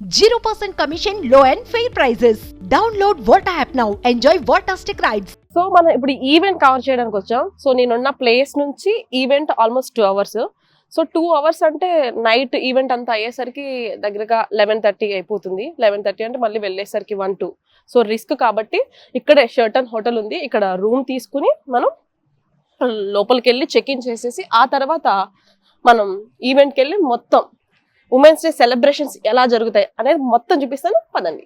0% commission, low and fair prices. Download Volta app now. Enjoy Voltastic rides. So మనం ఇప్పుడు event cover చేయడానికి వచ్చాం. So నేనున్న place నుంచి event almost 2 hours. So 2 hours అంటే night event అంతా అయ్యేసరికి దగ్గరగా 11:30 అయిపోతుంది. 11:30 అంటే మళ్ళీ వెళ్ళేసరికి 1-2. సో రిస్క్ కాబట్టి ఇక్కడే షర్టన్ హోటల్ ఉంది, ఇక్కడ రూమ్ తీసుకుని మనం లోపలికి వెళ్ళి చెక్ ఇన్ చేసేసి ఆ తర్వాత మనం ఈవెంట్కి వెళ్ళి మొత్తం ఉమెన్స్ డే సెలబ్రేషన్స్ ఎలా జరుగుతాయి అనేది మొత్తం చూపిస్తాను పదండి.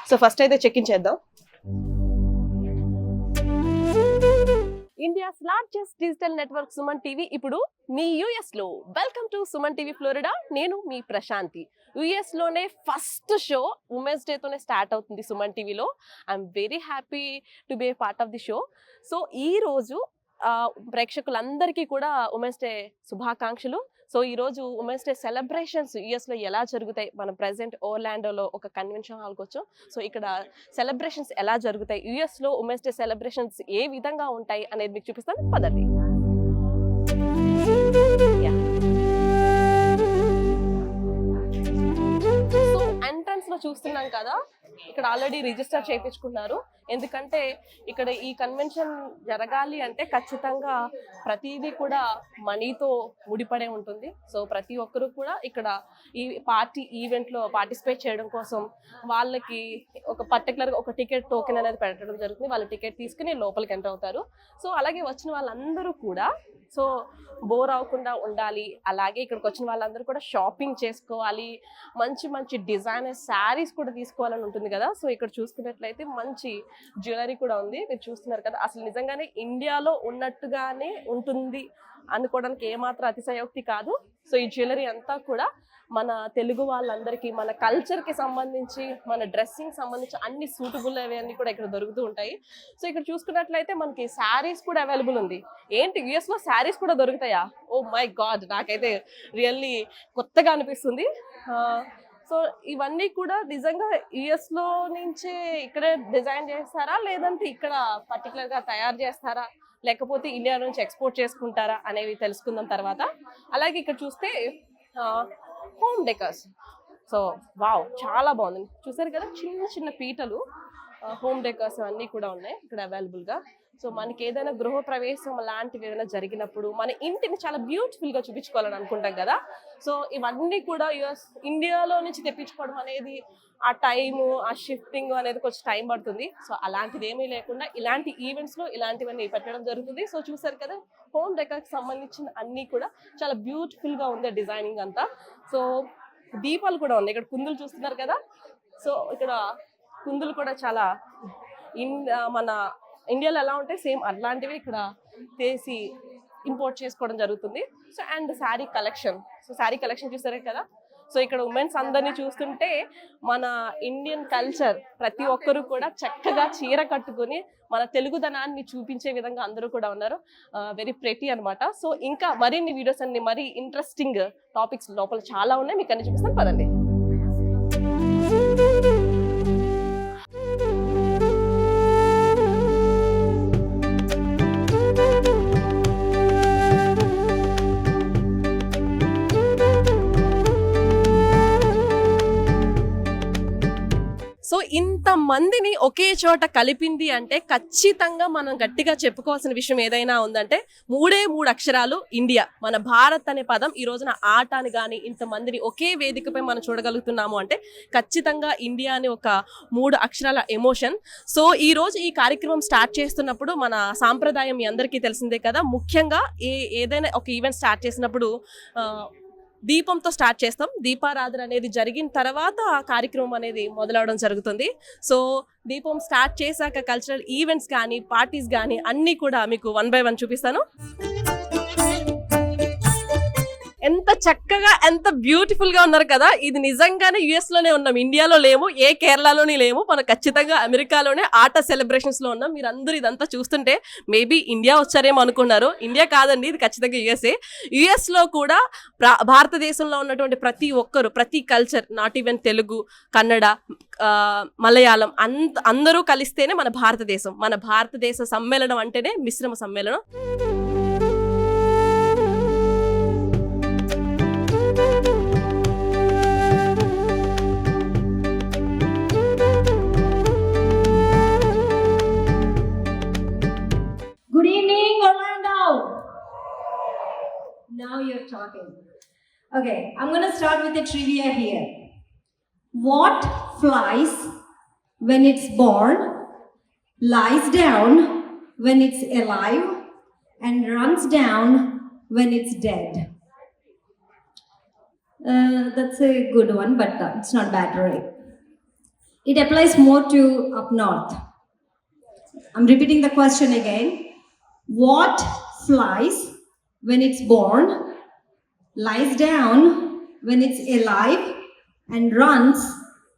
సో ఫస్ట్ అయితే చెక్ ఇన్ చేద్దాం. India's largest digital network Suman TV ఇప్పుడు మీ యుఎస్ లో. Welcome to Suman TV Florida. నేను మీ ప్రశాంతి. యుఎస్ లోనే ఫస్ట్ షో ఉమెన్స్ డే తోనే స్టార్ట్ అవుతుంది సుమన్ టీవీలో. I'm very happy to be A part of the show. So ఈ రోజు ప్రేక్షకులందరికీ కూడా ఉమెన్స్ డే శుభాకాంక్షలు. సో ఈ రోజు ఉమెన్స్ డే సెలబ్రేషన్స్ యుఎస్ లో ఎలా జరుగుతాయి, మనం ప్రెసెంట్ ఓర్లాండోలో ఒక కన్వెన్షన్ హాల్కి వచ్చాం. సో ఇక్కడ సెలబ్రేషన్స్ ఎలా జరుగుతాయి, యుఎస్ లో ఉమెన్స్ డే సెలబ్రేషన్స్ ఏ విధంగా ఉంటాయి అనేది మీకు చూపిస్తాను పదండి. సో ఎంట్రన్స్ లో చూస్తున్నాం కదా, ఇక్కడ ఆల్రెడీ రిజిస్టర్ చేయించుకున్నారు. ఎందుకంటే ఇక్కడ ఈ కన్వెన్షన్ జరగాలి అంటే ఖచ్చితంగా ప్రతిదీ కూడా మనీతో ముడిపడే ఉంటుంది. సో ప్రతి ఒక్కరు కూడా ఇక్కడ ఈ పార్టీ ఈవెంట్లో పార్టిసిపేట్ చేయడం కోసం వాళ్ళకి ఒక పర్టికులర్గా ఒక టికెట్ టోకెన్ అనేది పెట్టడం జరుగుతుంది. వాళ్ళ టికెట్ తీసుకుని లోపలికి ఎంటర్ అవుతారు. సో అలాగే వచ్చిన వాళ్ళందరూ కూడా సో బోర్ అవ్వకుండా ఉండాలి, అలాగే ఇక్కడికి వచ్చిన వాళ్ళందరూ కూడా షాపింగ్ చేసుకోవాలి, మంచి మంచి డిజైనర్ శారీస్ కూడా తీసుకోవాలని ఉంటుంది కదా. సో ఇక్కడ చూసుకున్నట్లయితే మంచి జ్యువెలరీ కూడా ఉంది, మీరు చూస్తున్నారు కదా. అసలు నిజంగానే ఇండియాలో ఉన్నట్టుగానే ఉంటుంది అనుకోవడానికి ఏమాత్రం అతిశయోక్తి కాదు. సో ఈ జ్యువెలరీ అంతా కూడా మన తెలుగు వాళ్ళందరికీ, మన కల్చర్కి సంబంధించి, మన డ్రెస్సింగ్ సంబంధించి అన్ని సూటబుల్ అవి కూడా ఇక్కడ దొరుకుతూ ఉంటాయి. సో ఇక్కడ చూసుకున్నట్లయితే మనకి శారీస్ కూడా అవైలబుల్ ఉంది. ఏంటి యుఎస్లో శారీస్ కూడా దొరుకుతాయా? ఓ మై గాడ్, నాకైతే రియల్లీ కొత్తగా అనిపిస్తుంది. సో ఇవన్నీ కూడా నిజంగా యుఎస్లో నుంచే ఇక్కడే డిజైన్ చేస్తారా, లేదంటే ఇక్కడ పర్టికులర్గా తయారు చేస్తారా, లేకపోతే ఇండియా నుంచి ఎక్స్పోర్ట్ చేసుకుంటారా అనేవి తెలుసుకుందాం తర్వాత. అలాగే ఇక్కడ చూస్తే హోమ్ డెకర్స్. సో వావ్, చాలా బాగుంది. చూసారు కదా, చిన్న చిన్న పీటలు, హోమ్ డెకర్స్ అన్నీ కూడా ఉన్నాయి ఇక్కడ అవైలబుల్గా. సో మనకి ఏదైనా గృహ ప్రవేశం లాంటివి ఏదైనా జరిగినప్పుడు మన ఇంటిని చాలా బ్యూటిఫుల్గా చూపించుకోవాలని అనుకుంటాం కదా. సో ఇవన్నీ కూడా ఇండియాలో నుంచి తెప్పించుకోవడం అనేది ఆ టైము, ఆ షిఫ్టింగ్ అనేది కొంచెం టైం పడుతుంది. సో అలాంటిది ఏమీ లేకుండా ఇలాంటి ఈవెంట్స్లో ఇలాంటివన్నీ పెట్టడం జరుగుతుంది. సో చూసారు కదా, హోమ్ డెకర్కి సంబంధించిన అన్నీ కూడా చాలా బ్యూటిఫుల్గా ఉంది డిజైనింగ్ అంతా. సో దీపాలు కూడా ఉన్నాయి, ఇక్కడ కుందులు చూస్తున్నారు కదా. సో ఇక్కడ కుందులు కూడా చాలా మన ఇండియాలో ఎలా ఉంటాయి సేమ్ అట్లాంటివి ఇక్కడ చేసి ఇంపోర్ట్ చేసుకోవడం జరుగుతుంది. So and sari collection. So sari collection చూసారే కదా. సో ఇక్కడ ఉమెన్స్ అందరినీ చూస్తుంటే మన ఇండియన్ కల్చర్ ప్రతి ఒక్కరు కూడా చక్కగా చీర కట్టుకుని మన తెలుగుదనాన్ని చూపించే విధంగా అందరూ కూడా ఉన్నారు. వెరీ ప్రెటీ అనమాట. సో ఇంకా మరిన్ని వీడియోస్ అన్ని మరీ ఇంట్రెస్టింగ్ టాపిక్స్ లోపల చాలా ఉన్నాయి, మీకు అన్ని చూపిస్తాను పదండి. సో ఇంతమందిని ఒకే చోట కలిపింది అంటే ఖచ్చితంగా మనం గట్టిగా చెప్పుకోవాల్సిన విషయం ఏదైనా ఉందంటే 3 అక్షరాలు ఇండియా. మన భారత్ అనే పదం ఈ రోజున ఆటాని కానీ ఇంతమందిని ఒకే వేదికపై మనం చూడగలుగుతున్నాము అంటే ఖచ్చితంగా ఇండియా అనే ఒక 3 అక్షరాల ఎమోషన్. సో ఈ రోజు ఈ కార్యక్రమం స్టార్ట్ చేస్తున్నప్పుడు మన సాంప్రదాయం మీ అందరికీ తెలిసిందే కదా. ముఖ్యంగా ఏదైనా ఒక ఈవెంట్ స్టార్ట్ చేసినప్పుడు దీపంతో స్టార్ట్ చేస్తాం. దీపారాధన అనేది జరిగిన తర్వాత ఆ కార్యక్రమం అనేది మొదలవడం జరుగుతుంది. సో దీపం స్టార్ట్ చేశాక కల్చరల్ ఈవెంట్స్ కానీ పార్టీస్ కానీ అన్నీ కూడా మీకు 1 by 1 చూపిస్తాను. ఎంత చక్కగా ఎంత బ్యూటిఫుల్ గా ఉన్నారు కదా. ఇది నిజంగానే యుఎస్ లోనే ఉన్నాం, ఇండియాలో లేము, ఏ కేరళలోనే లేము, మనం ఖచ్చితంగా అమెరికాలోనే ఆట సెలబ్రేషన్స్ లో ఉన్నాం. మీరు అందరూ ఇదంతా చూస్తుంటే మేబీ ఇండియా వచ్చారేమో అనుకున్నారు. ఇండియా కాదండి, ఇది ఖచ్చితంగా యుఎస్ఏ. యుఎస్ లో కూడా భారతదేశంలో ఉన్నటువంటి ప్రతి ఒక్కరు, ప్రతి culture, not even Telugu, Kannada, Malayalam అందరూ కలిస్తేనే మన భారతదేశం. మన భారతదేశ సమ్మేళనం అంటేనే మిశ్రమ సమ్మేళనం. Okay, I'm going to start with a trivia here. What flies when it's born, lies down when it's alive, and runs down when it's dead? That's a good one, but it's not bad, right? It applies more to up north. I'm repeating the question again. What flies when it's born, lies down when it's alive, and runs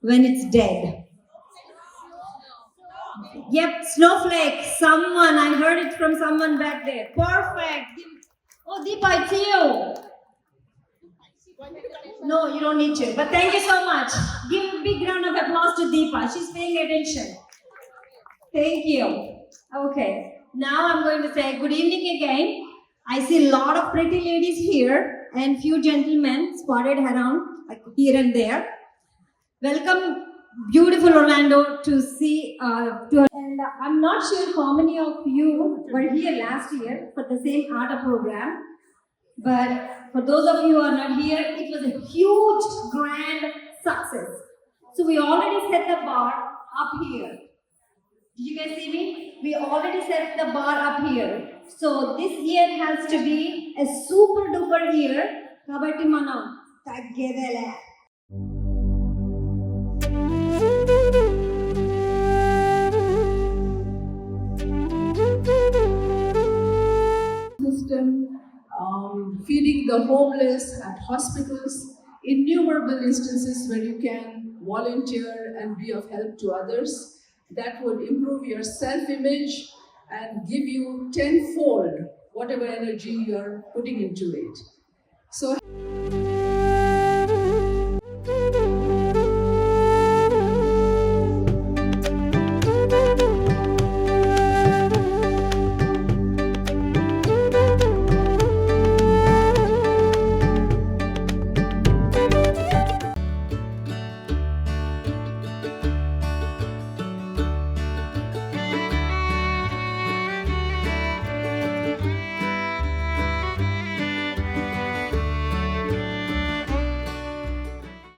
when it's dead? Yep, snowflake. Someone, I heard it from someone back there. Perfect. Oh, Deepa, it's you. No, you don't need to. But thank you so much. Give a big round of applause to Deepa. She's paying attention. Thank you. Okay, now I'm going to say good evening again. I see a lot of pretty ladies here and few gentlemen spotted around like here and there. Welcome, beautiful Orlando, to see. And I'm not sure how many of you were here last year for the same ATA program. But for those of you who are not here, it was a huge, grand success. So we already set the bar up here. Did you guys see me? We already set the bar up here. So this year has to be a super duper year. Kabatti manam taggedele. System, feeding the homeless at hospitals, innumerable instances where you can volunteer and be of help to others. That would improve your self-image and give you tenfold whatever energy you're putting into it. So